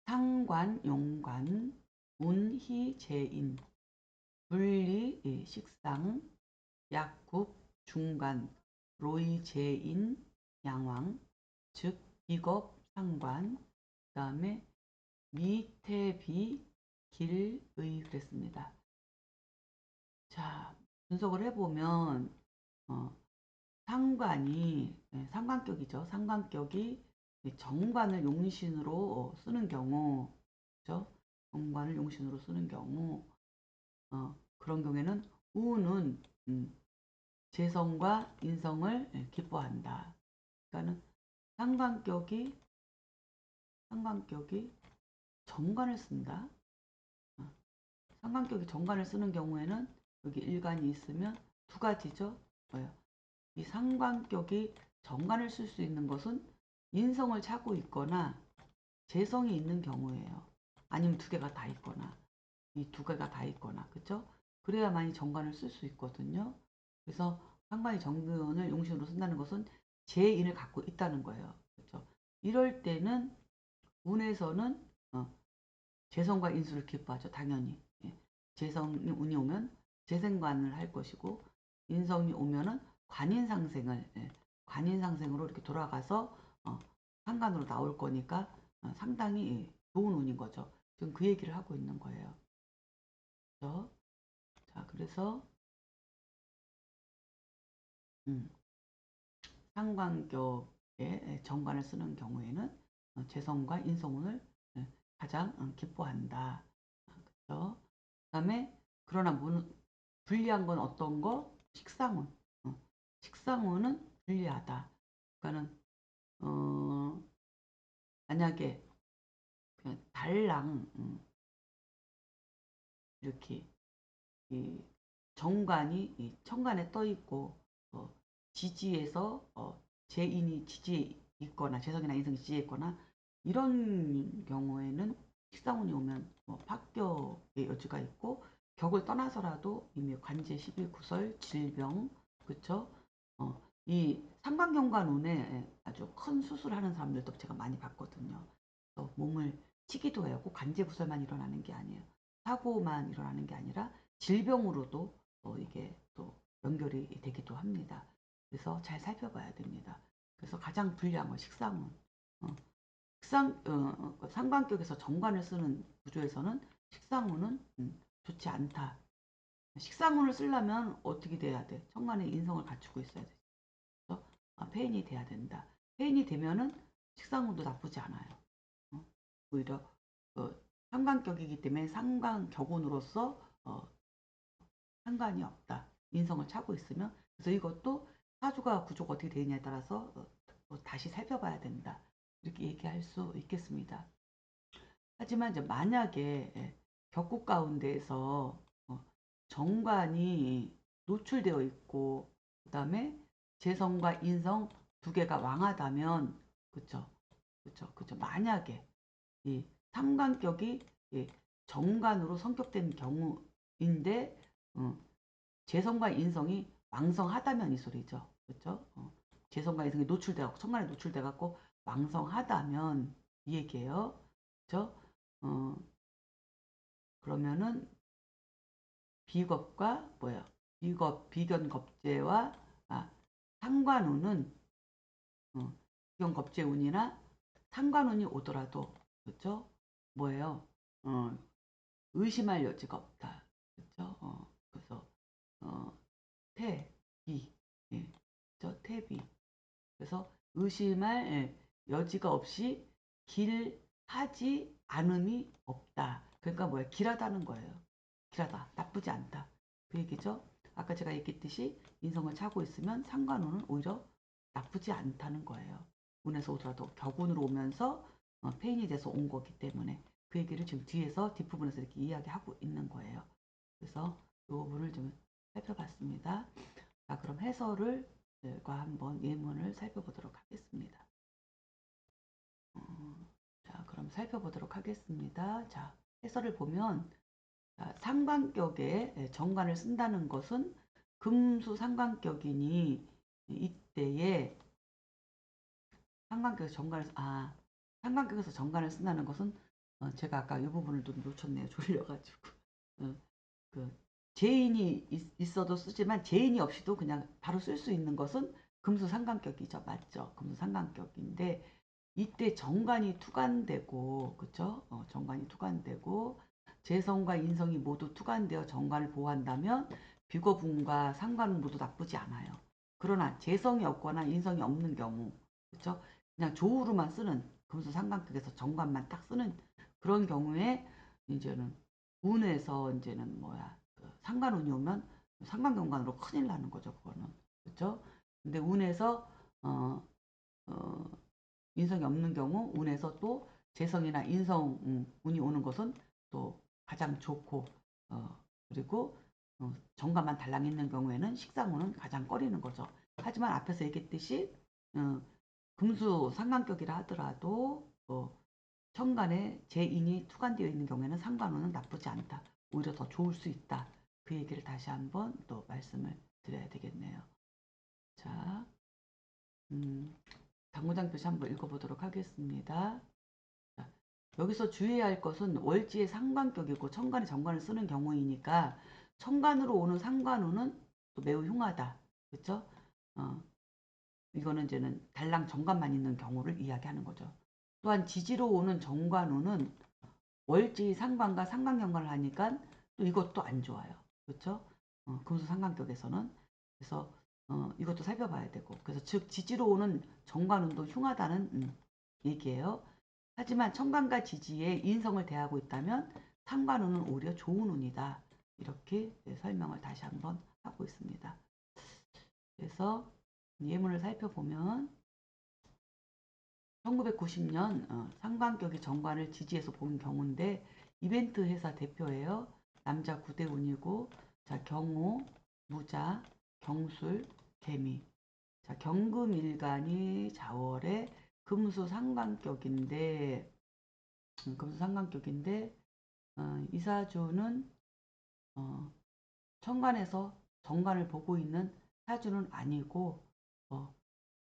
상관, 용관, 운희, 재인, 분리, 식상, 약국, 중간, 로이, 재인, 양왕, 즉 비겁, 상관, 그 다음에 미태비, 길의 그랬습니다. 자, 분석을 해보면 상관이 상관격이죠. 상관격이 정관을 용신으로 쓰는 경우, 그죠? 정관을 용신으로 쓰는 경우, 그런 경우에는 우는 재성과 인성을 기뻐한다. 그러니까는 상관격이 정관을 쓴다. 상관격이 정관을 쓰는 경우에는 여기 일간이 있으면 두 가지죠. 뭐예요? 이 상관격이 정관을 쓸 수 있는 것은 인성을 차고 있거나 재성이 있는 경우예요. 아니면 두 개가 다 있거나 이 두 개가 다 있거나 그죠? 그래야만이 정관을 쓸 수 있거든요. 그래서 상관이 정근을 용신으로 쓴다는 것은 재인을 갖고 있다는 거예요. 그렇죠? 이럴 때는 운에서는 재성과 인수를 기뻐하죠. 당연히. 예. 재성이 운이 오면 재생관을 할 것이고 인성이 오면은 관인상생을 관인상생으로 이렇게 돌아가서 상관으로 나올 거니까 상당히 좋은 운인 거죠. 지금 그 얘기를 하고 있는 거예요. 그렇죠? 자, 그래서 상관격에 정관을 쓰는 경우에는 재성과 인성운을 가장 기뻐한다. 그렇죠? 그다음에 그러나 불리한 건 어떤 거? 식상운. 식상운은 불리하다. 그러니까는 만약에 그냥 달랑 이렇게 이 정관이 이 천간에 떠 있고 지지에서 재인이 지지에 있거나 재성이나 인성이 지지에 있거나 이런 경우에는 식상운이 오면 합격의 여지가 있고 격을 떠나서라도 이미 관제 12구설 질병 그쵸? 이 상관경관운에 아주 큰 수술하는 사람들도 제가 많이 봤거든요. 몸을 치기도 해요. 꼭 관제구설만 일어나는 게 아니에요. 사고만 일어나는 게 아니라 질병으로도 이게 또 연결이 되기도 합니다. 그래서 잘 살펴봐야 됩니다. 그래서 가장 불리한 건 식상운. 상관격에서 정관을 쓰는 구조에서는 식상운은 좋지 않다. 식상운을 쓰려면 어떻게 돼야 돼? 천간에 인성을 갖추고 있어야 돼. 그래서 폐인이 돼야 된다. 폐인이 되면은 식상운도 나쁘지 않아요. 오히려 상관격이기 때문에 상관격운으로서 상관이 없다. 인성을 차고 있으면 그래서 이것도 사주가 구조가 어떻게 되느냐에 따라서 다시 살펴봐야 된다. 이렇게 얘기할 수 있겠습니다. 하지만 이제 만약에 격국 가운데에서 정관이 노출되어 있고 그다음에 재성과 인성 두 개가 왕하다면 그쵸 그쵸 만약에 이 삼관격이 정관으로 성격된 경우인데 재성과 인성이 왕성하다면 이 소리죠. 그렇죠? 재성과 인성이 노출되고 천간에 노출돼 갖고 왕성하다면 이 얘기예요. 그렇죠? 그러면은 비겁과 뭐야? 비견겁제와 상관운은 비견겁제운이나 상관운이 오더라도 그렇죠? 뭐예요? 의심할 여지가 없다. 그렇죠? 그래서 태비 예, 그렇죠? 태비 그래서 의심할 여지가 없이 길하지 않음이 없다. 그러니까 뭐야? 길하다는 거예요. 길하다. 나쁘지 않다. 그 얘기죠. 아까 제가 얘기했듯이 인성을 차고 있으면 상관운은 오히려 나쁘지 않다는 거예요. 운에서 오더라도 격운으로 오면서 페인이 돼서 온 거기 때문에 그 얘기를 지금 뒤에서 뒷부분에서 이렇게 이야기하고 있는 거예요. 그래서 부분을 좀 살펴봤습니다. 자, 그럼 해설을 과 한번 예문을 살펴보도록 하겠습니다. 자, 그럼 살펴보도록 하겠습니다. 자, 해설을 보면 상관격에 정관을 쓴다는 것은 금수 상관격이니 이때에 상관격에서 정관을 쓴다는 것은 제가 아까 이 부분을 좀 놓쳤네요. 졸려가지고 그 재인이 있어도 쓰지만 재인이 없이도 그냥 바로 쓸 수 있는 것은 금수 상관격이죠. 맞죠? 금수 상관격인데 이때 정관이 투관되고 그쵸? 정관이 투관되고 재성과 인성이 모두 투관되어 정관을 보호한다면 비거분과 상관은 모두 나쁘지 않아요. 그러나 재성이 없거나 인성이 없는 경우 그쵸? 그냥 조우로만 쓰는 금수 상관격에서 정관만 딱 쓰는 그런 경우에 이제는 운에서 이제는 그 상관운이 오면 상관경관으로 큰일 나는 거죠. 그거는 그렇죠? 근데 운에서 어, 어, 인성이 없는 경우 운에서 또 재성이나 인성 운이 오는 것은 또 가장 좋고 그리고 정관만 달랑 있는 경우에는 식상운은 가장 꺼리는 거죠. 하지만 앞에서 얘기했듯이 금수 상관격이라 하더라도 천간에 재인이 투관되어 있는 경우에는 상관운은 나쁘지 않다. 오히려 더 좋을 수 있다. 그 얘기를 다시 한번 또 말씀을 드려야 되겠네요. 자, 당구장 표시 한번 읽어보도록 하겠습니다. 자, 여기서 주의해야 할 것은 월지의 상관격이고 천간에 정관을 쓰는 경우이니까 천간으로 오는 상관운은 또 매우 흉하다. 그렇죠? 이거는 이제는 달랑 정관만 있는 경우를 이야기하는 거죠. 또한 지지로 오는 정관운은 월지 상관과 상관경관을 하니까 또 이것도 안 좋아요. 그렇죠? 금수 상관격에서는 그래서 이것도 살펴봐야 되고 그래서 즉 지지로 오는 정관운도 흉하다는 얘기예요. 하지만 천간과 지지에 인성을 대하고 있다면 상관운은 오히려 좋은 운이다. 이렇게 설명을 다시 한번 하고 있습니다. 그래서 예문을 살펴보면 1990년 상관격이 정관을 지지해서 본 경우인데 이벤트 회사 대표예요. 남자 9대운이고 자 경호, 무자, 경술, 개미. 자 경금일간이 자월의 금수 상관격인데 이사주는 천간에서 정관을 보고 있는 사주는 아니고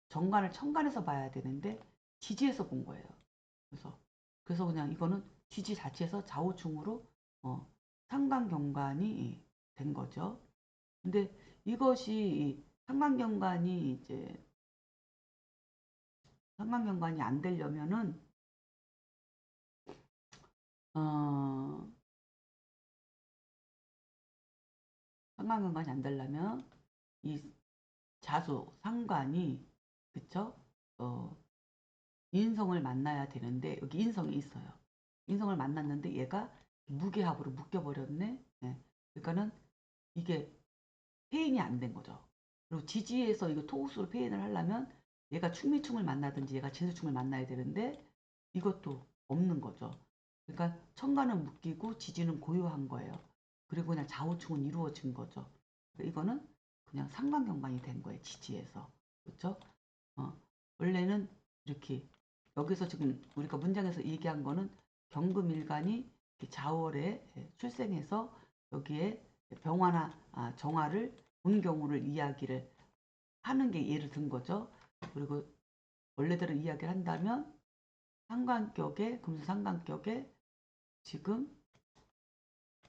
정관을 천간에서 봐야 되는데 지지에서 본 거예요. 그래서 그냥 이거는 지지 자체에서 좌우충으로 상관경관이 된 거죠. 근데 이것이 상관경관이 안 되려면은 상관경관이 안 되려면 이 자수 상관이 그쵸? 인성을 만나야 되는데 여기 인성이 있어요. 인성을 만났는데 얘가 무게합으로 묶여버렸네. 네. 그러니까는 이게 페인이 안 된 거죠. 그리고 지지에서 이거 토우스로 페인을 하려면 얘가 충미충을 만나든지 얘가 진수충을 만나야 되는데 이것도 없는 거죠. 그러니까 천간은 묶이고 지지는 고요한 거예요. 그리고 그냥 좌우충은 이루어진 거죠. 그러니까 이거는 그냥 상관경관이 된 거예요. 지지에서. 그렇죠? 원래는 이렇게 여기서 지금 우리가 문장에서 얘기한 거는 경금일간이 자월에 출생해서 여기에 병화나 정화를 본 경우를 이야기를 하는 게 예를 든 거죠. 그리고 원래대로 이야기를 한다면 상관격에 금수 상관격에 지금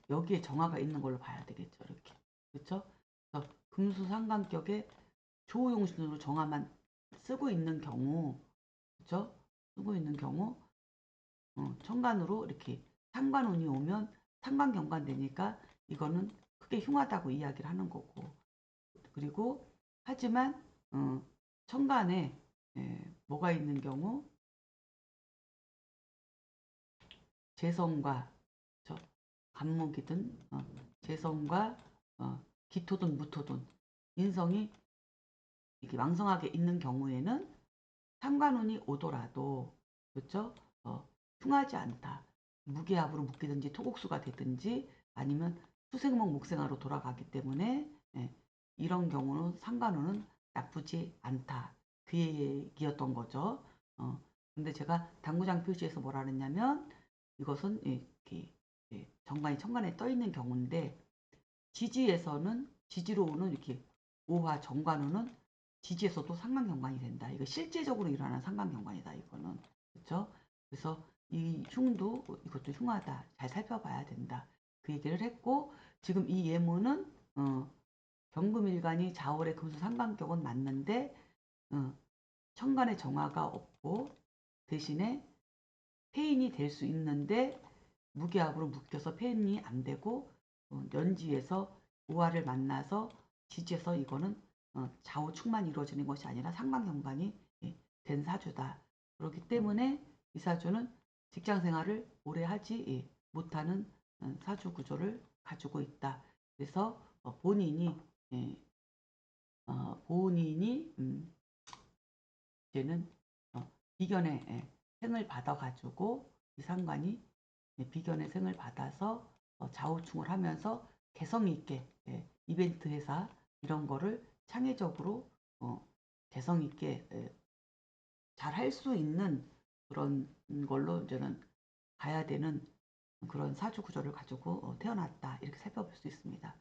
여기에 정화가 있는 걸로 봐야 되겠죠. 이렇게 그렇죠? 그래서 금수 상관격에 조용신으로 정화만 쓰고 있는 경우 그렇죠? 쓰고 있는 경우 천간으로 이렇게 상관운이 오면 상관경관되니까 이거는 크게 흉하다고 이야기를 하는 거고 그리고 하지만 천간에 뭐가 있는 경우 재성과 간목이든 재성과 기토든 무토든 인성이 이렇게 왕성하게 있는 경우에는 상관운이 오더라도 그렇죠? 흉하지 않다. 무게합으로 묶이든지 토곡수가 되든지 아니면 수생목 목생화로 돌아가기 때문에 이런 경우는 상관운은 나쁘지 않다. 그 얘기였던 거죠. 근데 제가 당구장 표시에서 뭐라 그랬냐면 이것은 이렇게 정관이 천간에 떠 있는 경우인데 지지에서는 지지로 오는 이렇게 오화 정관운은 지지에서도 상관경관이 된다. 이거 실제적으로 일어나는 상관경관이다. 이거는 그렇죠. 그래서 이 흉도 이것도 흉하다. 잘 살펴봐야 된다. 그 얘기를 했고 지금 이 예문은 경금일간이 자월의 금수 상관격은 맞는데 천간에 정화가 없고 대신에 폐인이 될 수 있는데 무기압으로 묶여서 폐인이 안 되고 연지에서 우화를 만나서 지지에서 이거는 좌우축만 이루어지는 것이 아니라 상관경관이 된 사주다. 그렇기 때문에 이 사주는 직장 생활을 오래 하지 못하는 사주 구조를 가지고 있다. 그래서 본인이 이제는 비견의 생을 받아가지고 이 상관이 비견의 생을 받아서 좌우충을 하면서 개성 있게 이벤트 회사 이런 거를 창의적으로 개성 있게 잘 할 수 있는 그런 걸로 이제는 가야 되는 그런 사주 구조를 가지고 태어났다 이렇게 살펴볼 수 있습니다.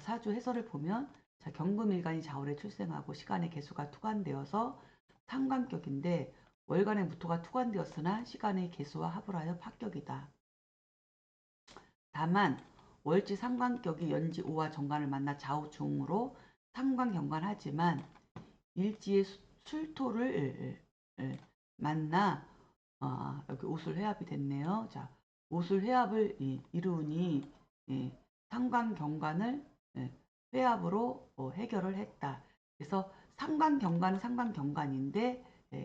사주 해설을 보면 자, 경금일간이 자월에 출생하고 시간의 개수가 투관되어서 상관격인데 월간의 무토가 투관되었으나 시간의 개수와 합을 하여 파격이다. 다만 월지 상관격이 연지 오와 정관을 만나 좌우중으로 상관경관하지만 일지의 술토를 만나 여기 오술회합이 됐네요. 자, 오술회합을 이루니 상관경관을 회합으로 해결을 했다. 그래서 상관경관은 상관경관인데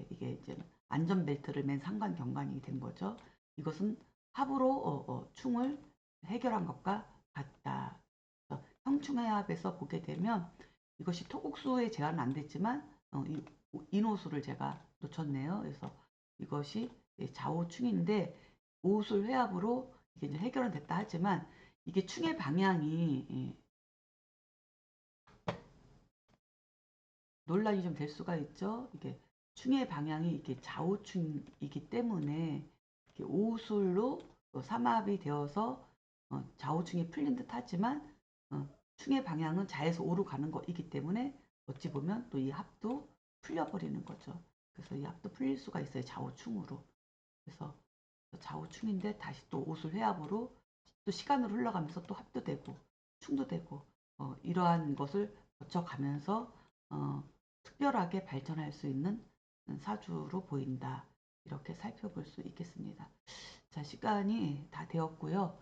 이게 이제 안전벨트를 맨 상관경관이 된 거죠. 이것은 합으로 충을 해결한 것과 같다. 형충해합에서 보게 되면 이것이 토국수에 제한은 안 됐지만 인호수를 제가 놓쳤네요. 그래서 이것이 좌우충인데 오술 회합으로 이게 이제 해결은 됐다 하지만 이게 충의 방향이 논란이 좀 될 수가 있죠. 이게 충의 방향이 이게 좌우충이기 때문에 이렇게 오술로 삼합이 되어서 좌우충이 풀린 듯 하지만 충의 방향은 좌에서 오로 가는 거이기 때문에 어찌 보면 또 이 합도 풀려버리는 거죠. 그래서 이 합도 풀릴 수가 있어요. 좌우충으로. 그래서 좌우충인데 다시 또 오술 회합으로 또 시간으로 흘러가면서 또 합도 되고 충도 되고 이러한 것을 거쳐가면서 특별하게 발전할 수 있는 사주로 보인다. 이렇게 살펴볼 수 있겠습니다. 자, 시간이 다 되었고요.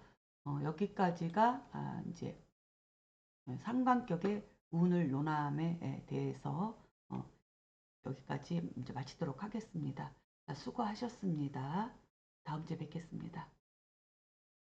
여기까지가 이제 상관격의 운을 논함에 대해서 여기까지 이제 마치도록 하겠습니다. 자, 수고하셨습니다. 다음 주에 뵙겠습니다.